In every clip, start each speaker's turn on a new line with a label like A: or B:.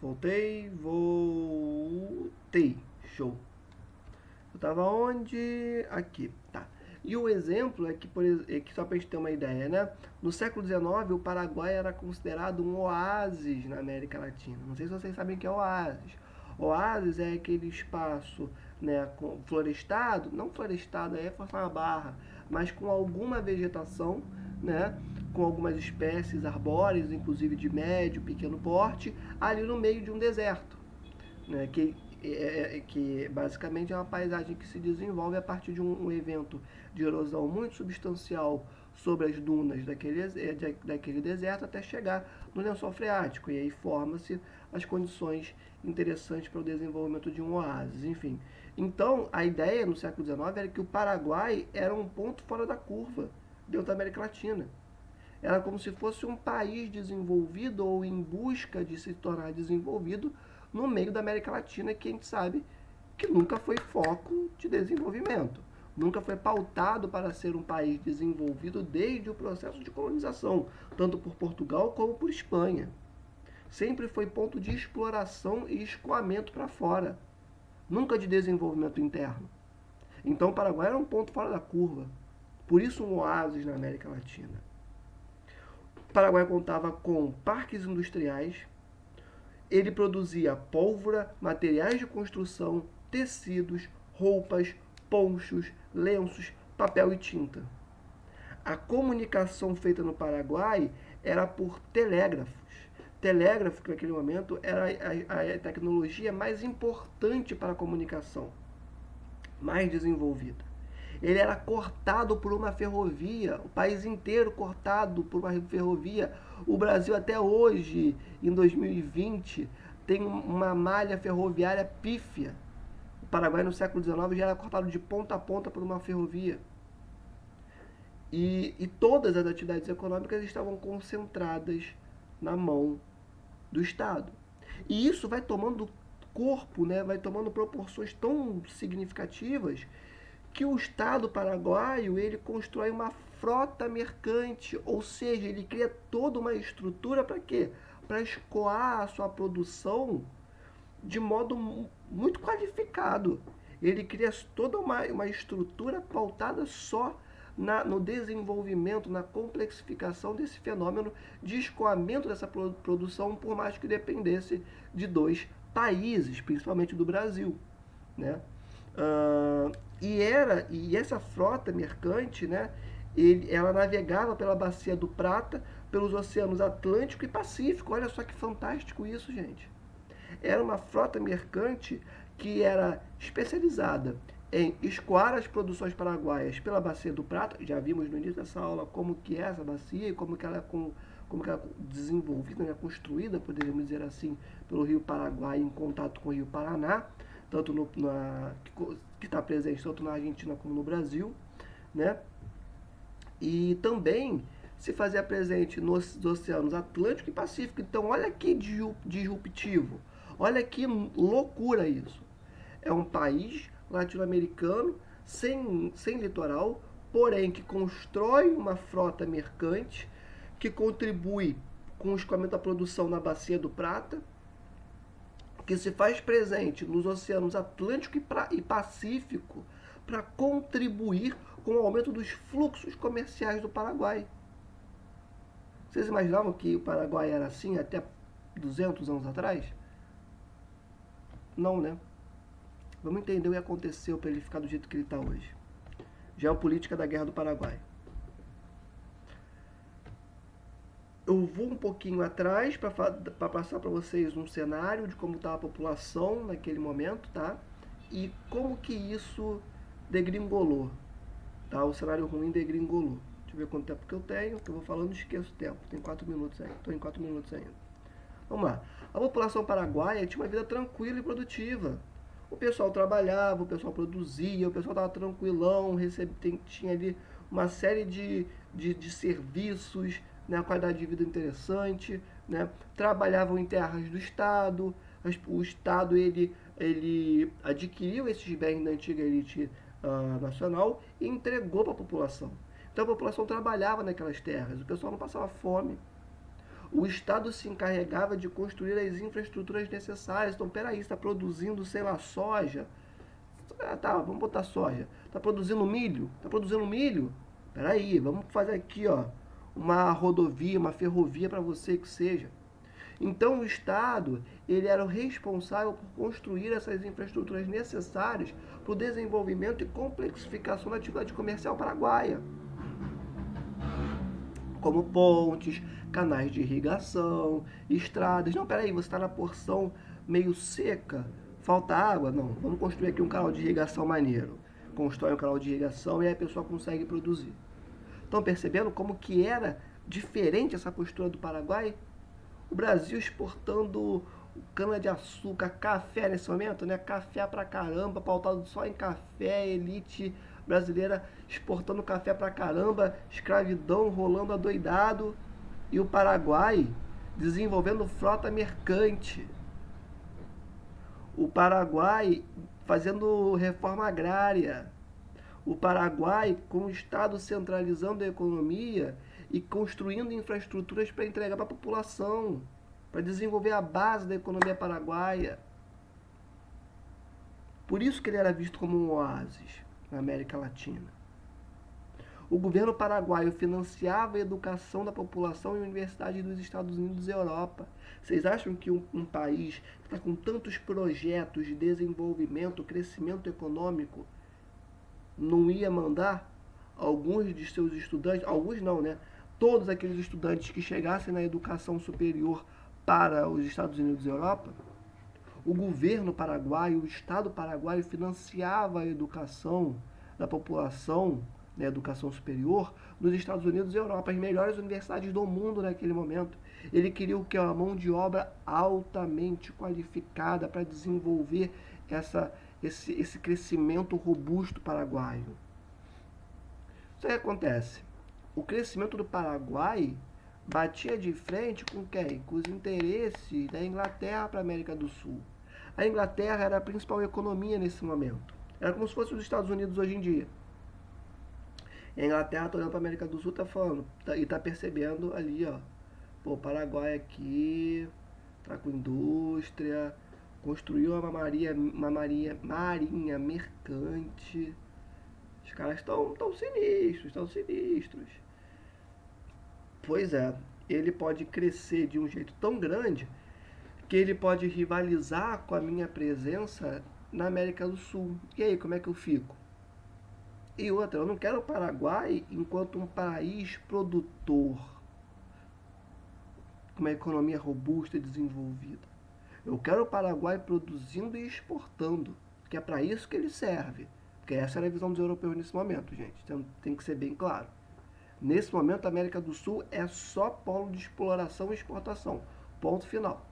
A: Voltei. Show. Eu tava onde? Aqui, tá. E o exemplo é que, só para a gente ter uma ideia, né? No século XIX, o Paraguai era considerado um oásis na América Latina. Não sei se vocês sabem o que é oásis. Oásis é aquele espaço, né, florestado, não florestado, aí é forçar uma barra, mas com alguma vegetação, né, com algumas espécies arbóreas, inclusive de médio, pequeno porte, ali no meio de um deserto, né, que basicamente é uma paisagem que se desenvolve a partir de um evento de erosão muito substancial sobre as dunas daquele deserto até chegar no lençol freático. E aí forma-se as condições interessantes para o desenvolvimento de um oásis, enfim. Então, a ideia no século XIX era que o Paraguai era um ponto fora da curva dentro da América Latina. Era como se fosse um país desenvolvido ou em busca de se tornar desenvolvido no meio da América Latina, que a gente sabe que nunca foi foco de desenvolvimento. Nunca foi pautado para ser um país desenvolvido desde o processo de colonização, tanto por Portugal como por Espanha. Sempre foi ponto de exploração e escoamento para fora, nunca de desenvolvimento interno. Então o Paraguai era um ponto fora da curva, por isso um oásis na América Latina. O Paraguai contava com parques industriais, ele produzia pólvora, materiais de construção, tecidos, roupas, ponchos, lenços, papel e tinta. A comunicação feita no Paraguai era por telégrafos. Telégrafo, que naquele momento era a tecnologia mais importante para a comunicação, mais desenvolvida. Ele era cortado por uma ferrovia, o país inteiro cortado por uma ferrovia. O Brasil até hoje, em 2020, tem uma malha ferroviária pífia. O Paraguai no século XIX já era cortado de ponta a ponta por uma ferrovia. E todas as atividades econômicas estavam concentradas na mão do Estado. E isso vai tomando corpo, né, vai tomando proporções tão significativas que o Estado paraguaio ele constrói uma frota mercante, ou seja, ele cria toda uma estrutura para quê? Para escoar a sua produção de modo muito qualificado. Ele cria toda uma estrutura pautada só no desenvolvimento, na complexificação desse fenômeno de escoamento dessa produção, por mais que dependesse de dois países, principalmente do Brasil, né? E essa frota mercante, né, ela navegava pela Bacia do Prata, pelos oceanos Atlântico e Pacífico. Olha só que fantástico isso, gente. Era uma frota mercante que era especializada em escoar as produções paraguaias pela Bacia do Prata. Já vimos no início dessa aula como que é essa bacia e como que ela é desenvolvida, né, construída, poderíamos dizer assim, pelo Rio Paraguai em contato com o Rio Paraná, tanto que está presente tanto na Argentina como no Brasil, né? E também se fazia presente nos oceanos Atlântico e Pacífico. Então, olha que disruptivo, olha que loucura isso. É um país latino-americano sem litoral, porém que constrói uma frota mercante, que contribui com o escoamento da produção na Bacia do Prata, que se faz presente nos oceanos Atlântico e Pacífico para contribuir com o aumento dos fluxos comerciais do Paraguai. Vocês imaginavam que o Paraguai era assim até 200 anos atrás? Não, né? Vamos entender o que aconteceu para ele ficar do jeito que ele está hoje. Geopolítica da Guerra do Paraguai. Eu vou um pouquinho atrás para passar para vocês um cenário de como estava a população naquele momento, tá? E como que isso degringolou, tá? O cenário ruim degringolou. Deixa eu ver quanto tempo que eu tenho, que eu vou falando e esqueço o tempo. Tem 4 minutos ainda. Estou em 4 minutos ainda. Vamos lá. A população paraguaia tinha uma vida tranquila e produtiva. O pessoal trabalhava, o pessoal produzia, o pessoal estava tranquilão, tinha ali uma série de serviços, né, a qualidade de vida interessante, né, trabalhavam em terras do Estado, o Estado ele adquiriu esses bens da antiga elite nacional e entregou para a população. Então a população trabalhava naquelas terras, o pessoal não passava fome. O Estado se encarregava de construir as infraestruturas necessárias. Então, peraí, você está produzindo, sei lá, soja. Ah, tá, vamos botar soja. Está produzindo milho? Está produzindo milho? Peraí, vamos fazer aqui, ó, uma rodovia, uma ferrovia para você que seja. Então, o Estado, ele era o responsável por construir essas infraestruturas necessárias para o desenvolvimento e complexificação da atividade comercial paraguaia, como pontes, canais de irrigação, estradas. Não, peraí, você está na porção meio seca, falta água? Não, vamos construir aqui um canal de irrigação maneiro. Constrói um canal de irrigação e aí a pessoa consegue produzir. Estão percebendo como que era diferente essa postura do Paraguai? O Brasil exportando cana-de-açúcar, café nesse momento, né? Café pra caramba, pautado só em café, elite brasileira exportando café pra caramba, escravidão rolando adoidado. E o Paraguai desenvolvendo frota mercante. O Paraguai fazendo reforma agrária. O Paraguai com o Estado centralizando a economia e construindo infraestruturas para entregar para a população, para desenvolver a base da economia paraguaia. Por isso que ele era visto como um oásis na América Latina. O governo paraguaio financiava a educação da população em universidades dos Estados Unidos e Europa. Vocês acham que um país que está com tantos projetos de desenvolvimento, crescimento econômico, não ia mandar alguns de seus estudantes, alguns não, né? Todos aqueles estudantes que chegassem na educação superior para os Estados Unidos e Europa? O governo paraguaio, o Estado paraguaio financiava a educação da população, né, educação superior, nos Estados Unidos e Europa, as melhores universidades do mundo naquele momento. Ele queria o que? Uma mão de obra altamente qualificada para desenvolver esse crescimento robusto paraguaio. Isso aí acontece. O crescimento do Paraguai batia de frente com quem? Com os interesses da Inglaterra para a América do Sul. A Inglaterra era a principal economia nesse momento. Era como se fosse os Estados Unidos hoje em dia. E a Inglaterra está olhando para a América do Sul, está falando, e está percebendo ali, ó. Pô, o Paraguai aqui está com indústria, construiu marinha mercante. Os caras estão sinistros, estão sinistros. Pois é, ele pode crescer de um jeito tão grande que ele pode rivalizar com a minha presença na América do Sul. E aí, como é que eu fico? E outra, eu não quero o Paraguai enquanto um país produtor, com uma economia robusta e desenvolvida. Eu quero o Paraguai produzindo e exportando, que é para isso que ele serve. Porque essa era a visão dos europeus nesse momento, gente. Então, tem que ser bem claro. Nesse momento, a América do Sul é só polo de exploração e exportação. Ponto final.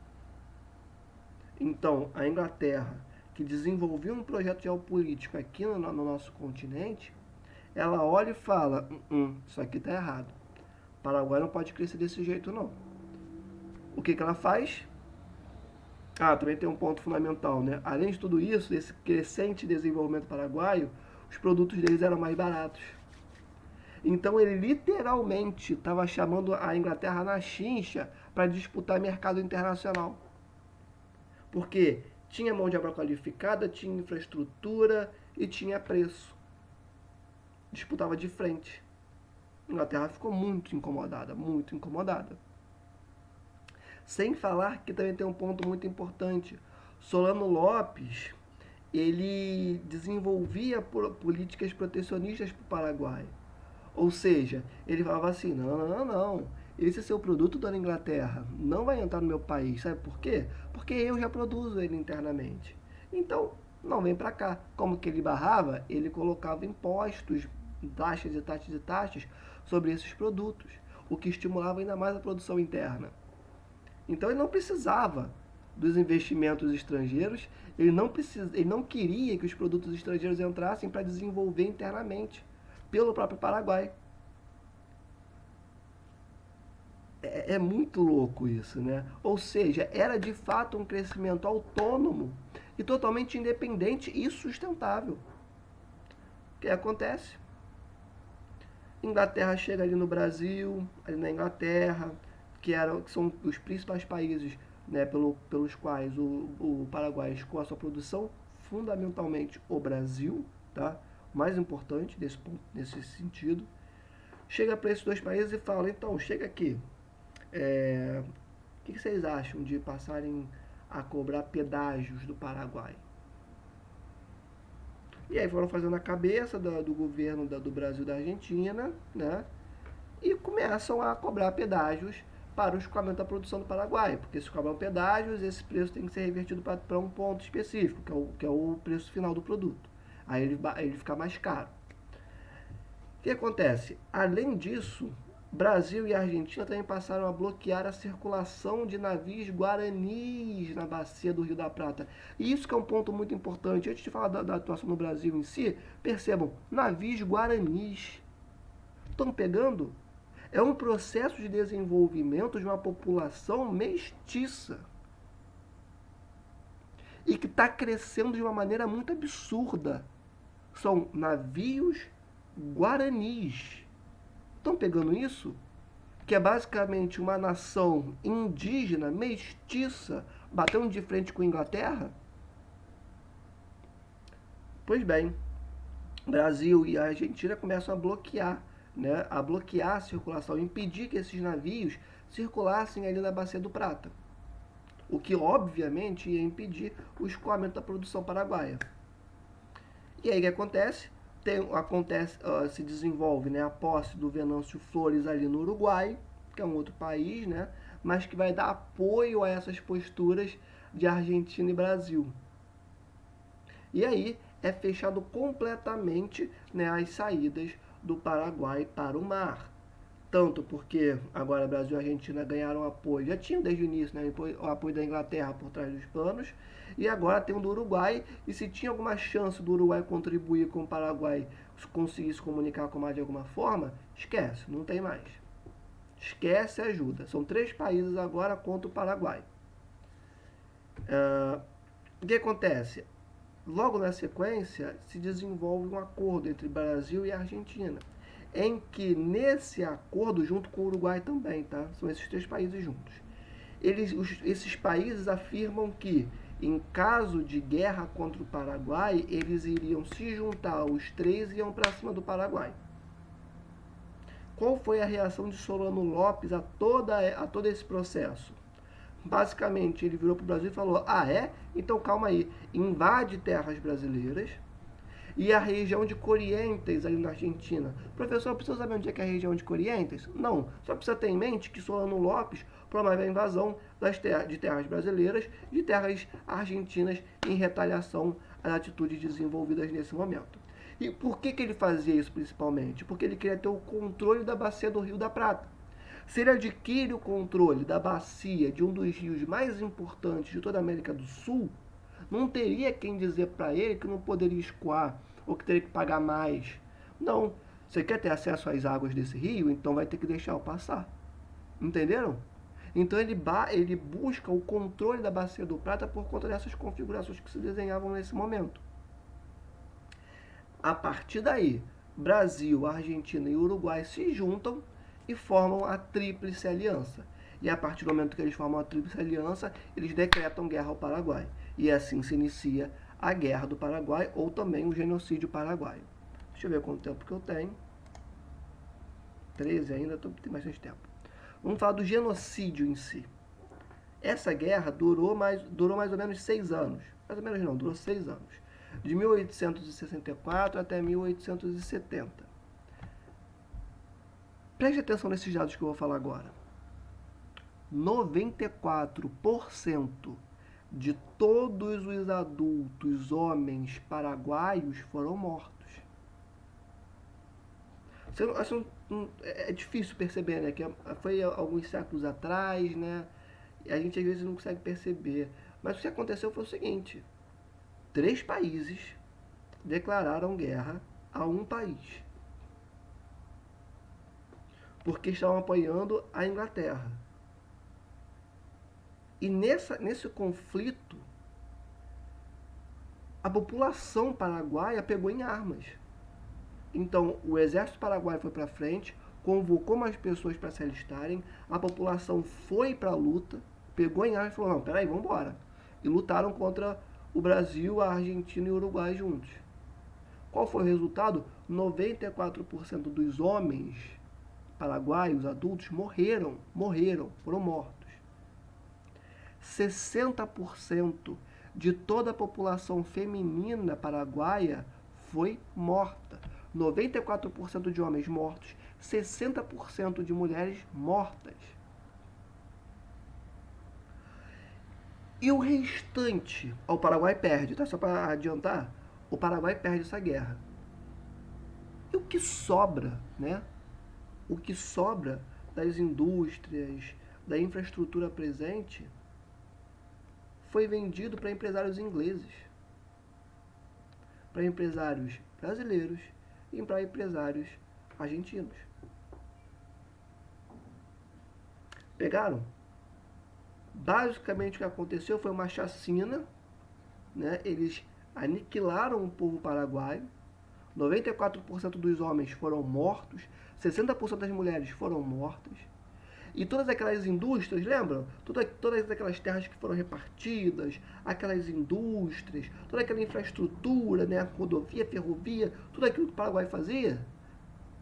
A: Então, a Inglaterra, que desenvolveu um projeto geopolítico aqui no nosso continente, ela olha e fala, isso aqui está errado. O Paraguai não pode crescer desse jeito, não. O que ela faz? Também tem um ponto fundamental, né? Além de tudo isso, esse crescente desenvolvimento paraguaio, os produtos deles eram mais baratos. Então ele literalmente estava chamando a Inglaterra na chincha para disputar mercado internacional. Porque tinha mão de obra qualificada, tinha infraestrutura e tinha preço. Disputava de frente. A Inglaterra ficou muito incomodada, muito incomodada. Sem falar que também tem um ponto muito importante. Solano Lopes, ele desenvolvia políticas protecionistas para o Paraguai. Ou seja, ele falava assim, não. Esse seu produto da Inglaterra não vai entrar no meu país. Sabe por quê? Porque eu já produzo ele internamente. Então, não vem para cá. Como que ele barrava? Ele colocava impostos, taxas sobre esses produtos, o que estimulava ainda mais a produção interna. Então ele não precisava dos investimentos estrangeiros, ele não queria que os produtos estrangeiros entrassem para desenvolver internamente, pelo próprio Paraguai. É muito louco isso, né? Ou seja, era de fato um crescimento autônomo e totalmente independente e sustentável. O que acontece? Inglaterra chega ali no Brasil, ali na Inglaterra, que são os principais países, né, pelos quais o Paraguai escoa a sua produção, fundamentalmente o Brasil, tá? O mais importante nesse sentido. Chega para esses dois países e fala, então, chega aqui, o que vocês acham de passarem a cobrar pedágios do Paraguai? E aí foram fazendo a cabeça do governo do Brasil e da Argentina, né? E começam a cobrar pedágios para o escoamento da produção do Paraguai, porque se cobram pedágios, esse preço tem que ser revertido para um ponto específico, que é o preço final do produto. Aí ele fica mais caro. O que acontece? Além disso, Brasil e Argentina também passaram a bloquear a circulação de navios guaranis na bacia do Rio da Prata. E isso que é um ponto muito importante. Antes de falar da atuação no Brasil em si, percebam, navios guaranis estão pegando. É um processo de desenvolvimento de uma população mestiça e que está crescendo de uma maneira muito absurda. São navios guaranis. Estão pegando isso? Que é basicamente uma nação indígena, mestiça, batendo de frente com a Inglaterra? Pois bem, Brasil e a Argentina começam a bloquear, né, a circulação, impedir que esses navios circulassem ali na Bacia do Prata. O que, obviamente, ia impedir o escoamento da produção paraguaia. E aí o que acontece? Se desenvolve, né, a posse do Venâncio Flores ali no Uruguai, que é um outro país, né, mas que vai dar apoio a essas posturas de Argentina e Brasil. E aí é fechado completamente, né, as saídas do Paraguai para o mar. Tanto porque agora Brasil e Argentina ganharam apoio, já tinham desde o início, né, o apoio da Inglaterra por trás dos panos, e agora tem o do Uruguai, e se tinha alguma chance do Uruguai contribuir com o Paraguai, conseguir se comunicar com o mar de alguma forma, esquece, não tem mais. Esquece a ajuda. São 3 países agora contra o Paraguai. O que acontece? Logo na sequência, se desenvolve um acordo entre Brasil e Argentina, em que nesse acordo, junto com o Uruguai também, tá? São esses 3 países juntos. Esses países afirmam que, em caso de guerra contra o Paraguai, eles iriam se juntar, os 3 e iam para cima do Paraguai. Qual foi a reação de Solano Lopes a todo esse processo? Basicamente, ele virou para o Brasil e falou, então calma aí, invade terras brasileiras e a região de Corrientes, ali na Argentina. Professor, precisa saber onde é que é a região de Corrientes? Não, só precisa ter em mente que Solano Lopes promove a invasão de terras brasileiras e de terras argentinas em retaliação às atitudes desenvolvidas nesse momento. E por que ele fazia isso principalmente? Porque ele queria ter o controle da bacia do Rio da Prata. Se ele adquire o controle da bacia de um dos rios mais importantes de toda a América do Sul, não teria quem dizer para ele que não poderia escoar ou que teria que pagar mais. Não. Você quer ter acesso às águas desse rio? Então vai ter que deixar-o passar. Entenderam? Então ele busca o controle da Bacia do Prata por conta dessas configurações que se desenhavam nesse momento. A partir daí, Brasil, Argentina e Uruguai se juntam e formam a Tríplice Aliança. E a partir do momento que eles formam a Tríplice Aliança, eles decretam guerra ao Paraguai. E assim se inicia a Guerra do Paraguai, ou também o Genocídio Paraguaio. Deixa eu ver quanto tempo que eu tenho. 13 ainda, tem bastante tempo. Vamos falar do genocídio em si. Essa guerra durou mais ou menos 6 anos. Mais ou menos não, durou 6 anos. De 1864 até 1870. Preste atenção nesses dados que eu vou falar agora. 94% de todos os adultos homens paraguaios foram mortos. É difícil perceber, né? Que foi alguns séculos atrás, né? E a gente às vezes não consegue perceber. Mas o que aconteceu foi o seguinte: 3 países declararam guerra a um país, porque estavam apoiando a Inglaterra. E nesse conflito, a população paraguaia pegou em armas. Então, o exército paraguaio foi para frente, convocou mais pessoas para se alistarem, a população foi para a luta, pegou em armas e falou, não, peraí, vamos embora. E lutaram contra o Brasil, a Argentina e o Uruguai juntos. Qual foi o resultado? 94% dos homens paraguaios adultos morreram, foram mortos. 60% de toda a população feminina paraguaia foi morta. 94% de homens mortos, 60% de mulheres mortas. E o restante, o Paraguai perde, tá? Só para adiantar, o Paraguai perde essa guerra. E o que sobra, né? O que sobra das indústrias, da infraestrutura presente, foi vendido para empresários ingleses, para empresários brasileiros e para empresários argentinos. Pegaram? Basicamente o que aconteceu foi uma chacina, né? Eles aniquilaram o povo paraguaio, 94% dos homens foram mortos, 60% das mulheres foram mortas, e todas aquelas indústrias, lembram? Todas aquelas terras que foram repartidas, aquelas indústrias, toda aquela infraestrutura, né? Rodovia, ferrovia, tudo aquilo que o Paraguai fazia.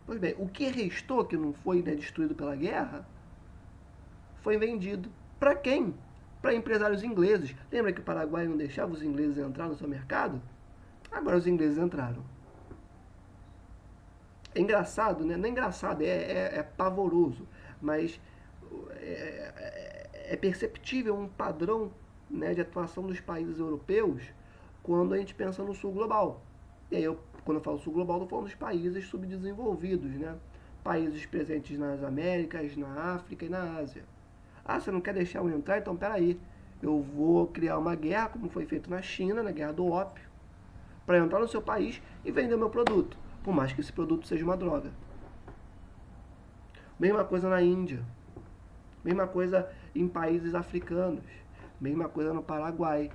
A: Pois bem, o que restou, que não foi, né, destruído pela guerra, foi vendido. Para quem? Para empresários ingleses. Lembra que o Paraguai não deixava os ingleses entrar no seu mercado? Agora os ingleses entraram. É engraçado, né? Não é engraçado, é pavoroso. Mas é perceptível um padrão, né, de atuação dos países europeus quando a gente pensa no sul global. E aí, quando eu falo sul global, estou falando dos países subdesenvolvidos, né? Países presentes nas Américas, na África e na Ásia. Ah, você não quer deixar eu entrar? Então peraí, eu vou criar uma guerra, como foi feito na China, na guerra do ópio, para entrar no seu país e vender o meu produto, por mais que esse produto seja uma droga. Mesma coisa na Índia, mesma coisa em países africanos, mesma coisa no Paraguai.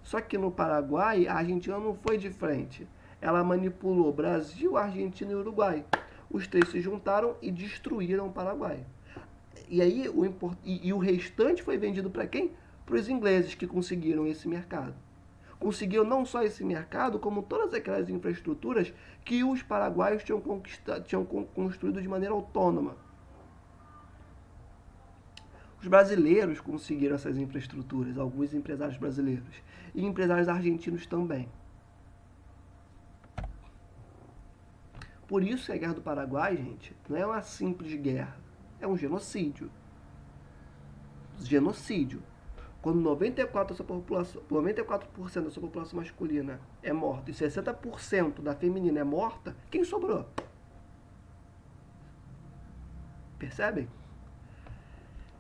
A: Só que no Paraguai, a Argentina não foi de frente. Ela manipulou Brasil, Argentina e Uruguai. Os três se juntaram e destruíram o Paraguai. E aí o restante foi vendido para quem? Para os ingleses, que conseguiram esse mercado. Conseguiram não só esse mercado, como todas aquelas infraestruturas que os paraguaios tinham construído de maneira autônoma. Os brasileiros conseguiram essas infraestruturas, alguns empresários brasileiros, e empresários argentinos também. Por isso a Guerra do Paraguai, gente, não é uma simples guerra, é um genocídio. Genocídio. Quando 94% da sua população masculina é morta e 60% da feminina é morta, quem sobrou? Percebem?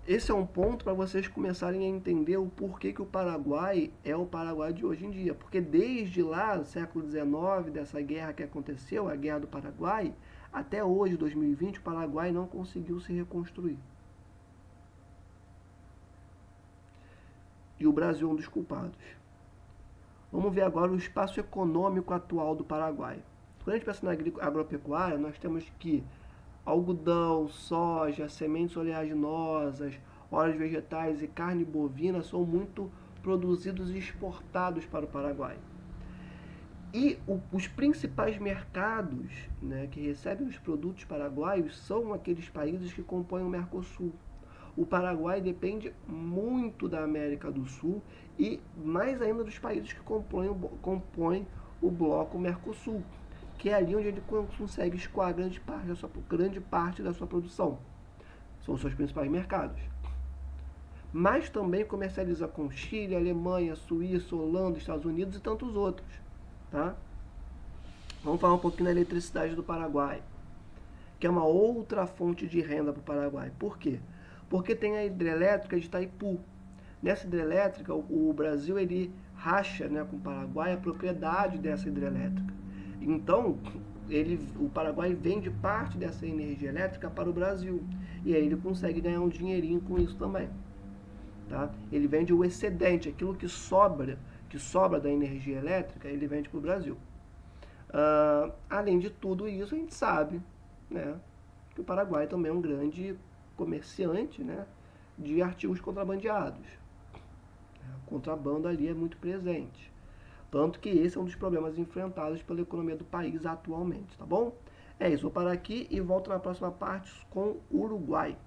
A: Esse é um ponto para vocês começarem a entender o porquê que o Paraguai é o Paraguai de hoje em dia. Porque desde lá, no século XIX, dessa guerra que aconteceu, a Guerra do Paraguai, até hoje, 2020, o Paraguai não conseguiu se reconstruir. E o Brasil é um dos culpados. Vamos ver agora o espaço econômico atual do Paraguai. Quando a gente pensa na agropecuária, nós temos que algodão, soja, sementes oleaginosas, óleos vegetais e carne bovina são muito produzidos e exportados para o Paraguai. E os principais mercados, né, que recebem os produtos paraguaios são aqueles países que compõem o Mercosul. O Paraguai depende muito da América do Sul e mais ainda dos países que compõem o bloco Mercosul, que é ali onde ele consegue escoar grande parte da sua produção. São os seus principais mercados. Mas também comercializa com Chile, Alemanha, Suíça, Holanda, Estados Unidos e tantos outros. Tá? Vamos falar um pouquinho da eletricidade do Paraguai, que é uma outra fonte de renda para o Paraguai. Por quê? Porque tem a hidrelétrica de Itaipu. Nessa hidrelétrica, o Brasil ele racha, né, com o Paraguai a propriedade dessa hidrelétrica. Então, o Paraguai vende parte dessa energia elétrica para o Brasil. E aí ele consegue ganhar um dinheirinho com isso também. Tá? Ele vende o excedente, aquilo que sobra da energia elétrica, ele vende para o Brasil. Além de tudo isso, a gente sabe, né, que o Paraguai também é um grande comerciante, né, de artigos contrabandeados. O contrabando ali é muito presente. Tanto que esse é um dos problemas enfrentados pela economia do país atualmente, tá bom? É isso, vou parar aqui e volto na próxima parte com o Uruguai.